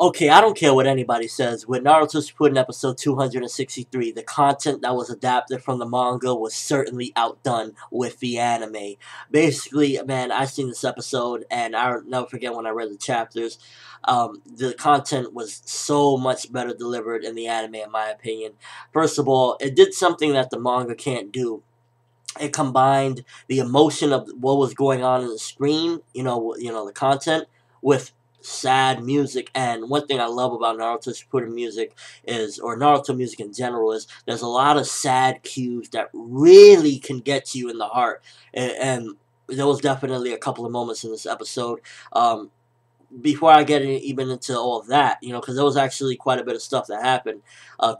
Okay, I don't care what anybody says. With Naruto Shippuden episode 263, the content that was adapted from the manga was certainly outdone with the anime. Basically, man, I seen this episode, and I'll never forget when I read the chapters. The content was so much better delivered in the anime, in my opinion. First of all, it did something that the manga can't do. It combined the emotion of what was going on in the screen, the content, with sad music. And one thing I love about Naruto Shippuden music is, or Naruto music in general, is there's a lot of sad cues that really can get you in the heart. And there was definitely a couple of moments in this episode. Before I get even into all of that, because there was actually quite a bit of stuff that happened.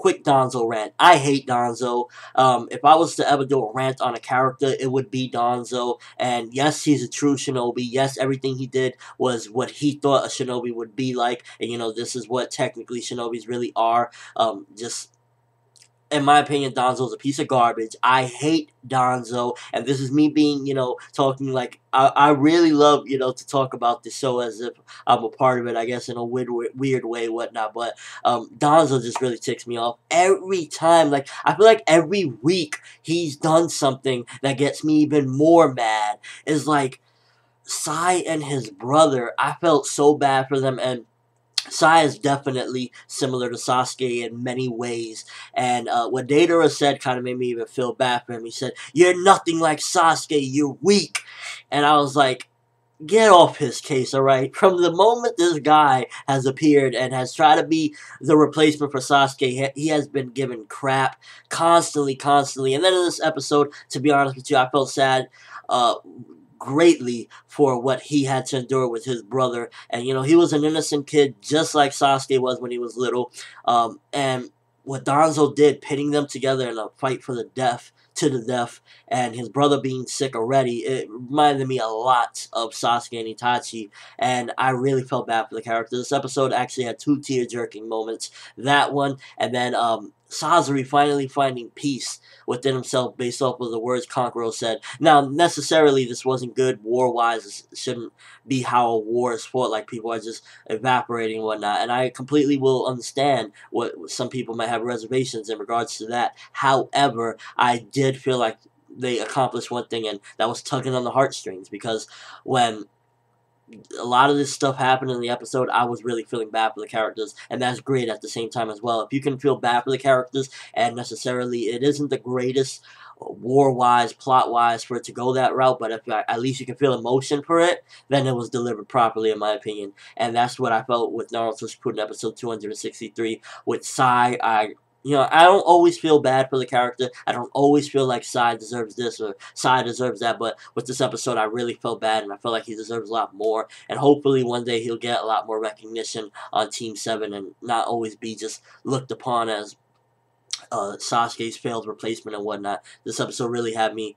Quick Danzo rant. I hate Danzo. If I was to ever do a rant on a character, it would be Danzo. And yes, he's a true shinobi. Yes, everything he did was what he thought a shinobi would be like. And this is what technically shinobis really are. Just in my opinion, Donzo's a piece of garbage. I hate Donzo, and this is me being, talking like I really love, to talk about the show as if I'm a part of it. I guess in a weird way, whatnot. But Donzo just really ticks me off every time. Like I feel like every week he's done something that gets me even more mad. Is like Sai and his brother. I felt so bad for them, and Sai is definitely similar to Sasuke in many ways, and what Deidara said kind of made me even feel bad for him. He said, "You're nothing like Sasuke, you're weak," and I was like, get off his case, alright? From the moment this guy has appeared and has tried to be the replacement for Sasuke, he has been given crap constantly, constantly, and then in this episode, to be honest with you, I felt sad, uh, greatly for what he had to endure with his brother. And he was an innocent kid, just like Sasuke was when he was little. And what Danzo did, pitting them together in a fight for the death to the death, and his brother being sick already, it reminded me a lot of Sasuke and Itachi, and I really felt bad for the character. This episode actually had two tear-jerking moments. That one, and then Sasori finally finding peace within himself based off of the words Kankuro said. Now, necessarily, this wasn't good war-wise. It shouldn't be how a war is fought, like people are just evaporating and whatnot. And I completely will understand what some people might have reservations in regards to that. However, I did feel like they accomplished one thing, and that was tugging on the heartstrings, because when a lot of this stuff happened in the episode, I was really feeling bad for the characters, and that's great at the same time as well. If you can feel bad for the characters, and necessarily it isn't the greatest war-wise, plot-wise for it to go that route, but if at least you can feel emotion for it, then it was delivered properly, in my opinion. And that's what I felt with Naruto Shippuden episode 263. With Sai, I don't always feel bad for the character. I don't always feel like Sai deserves this or Sai deserves that. But with this episode, I really felt bad, and I felt like he deserves a lot more. And hopefully one day he'll get a lot more recognition on Team 7 and not always be just looked upon as Sasuke's failed replacement and whatnot. This episode really had me.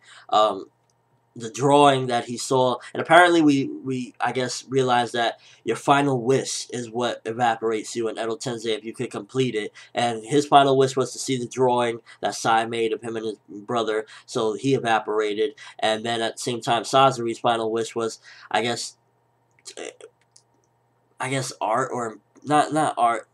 The drawing that he saw, and apparently we I guess realized that your final wish is what evaporates you in Edo Tensei if you could complete it, and his final wish was to see the drawing that Sai made of him and his brother, so he evaporated. And then at the same time, Sasori's final wish was, I guess, art, or not art,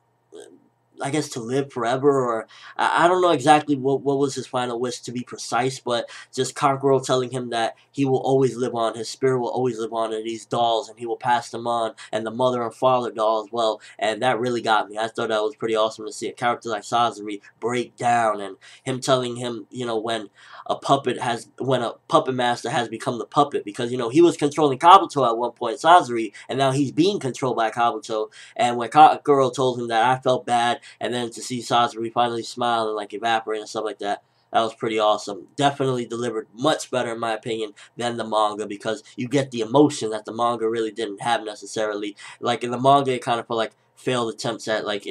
I guess, to live forever, or I don't know exactly what was his final wish, to be precise, but just Kankuro telling him that he will always live on, his spirit will always live on in these dolls, and he will pass them on, and the mother and father doll as well, and that really got me. I thought that was pretty awesome to see a character like Sasori break down, and him telling him, when a puppet master has become the puppet, because, he was controlling Kabuto at one point, Sasori, and now he's being controlled by Kabuto, and when Kankuro told him that, I felt bad, and then to see Sasori finally smile and like evaporate and stuff like that, that was pretty awesome. Definitely delivered much better, in my opinion, than the manga, because you get the emotion that the manga really didn't have necessarily. Like in the manga, it kind of felt like failed attempts at, like,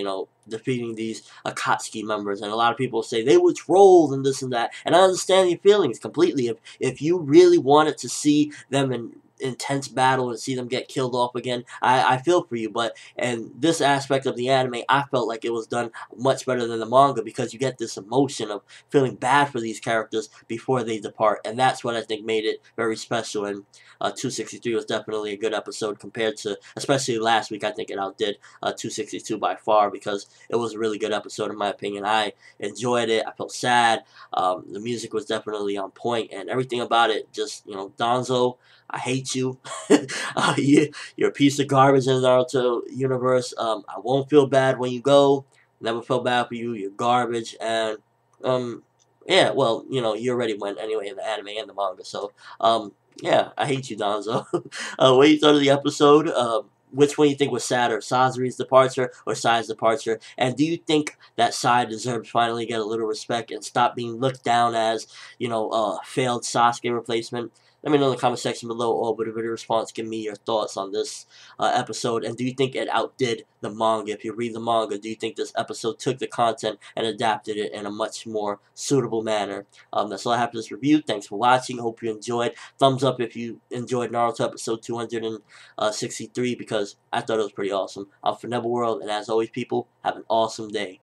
defeating these Akatsuki members, and a lot of people say they were trolls and this and that, and I understand your feelings completely. If you really wanted to see them intense battle and see them get killed off again, I feel for you. But and this aspect of the anime, I felt like it was done much better than the manga because you get this emotion of feeling bad for these characters before they depart, and that's what I think made it very special. And 263 was definitely a good episode compared to, especially last week. I think it outdid 262 by far because it was a really good episode in my opinion. I enjoyed it. I felt sad. The music was definitely on point, and everything about it just, Danzo, I hate you. You're a piece of garbage in the Naruto universe. I won't feel bad when you go. Never felt bad for you. You're garbage, and yeah. Well, you already went anyway in the anime and the manga. So, yeah, I hate you, Danzo. What you thought of the episode? Which one you think was sadder, Sasori's departure or Sai's departure? And do you think that Sai deserves finally get a little respect and stop being looked down as, failed Sasuke replacement? Let me know in the comment section below, or with a video response, give me your thoughts on this episode. And do you think it outdid the manga? If you read the manga, do you think this episode took the content and adapted it in a much more suitable manner? That's all I have for this review. Thanks for watching. Hope you enjoyed. Thumbs up if you enjoyed Naruto episode 263 because I thought it was pretty awesome. I'm ForneverWorld, and as always, people, have an awesome day.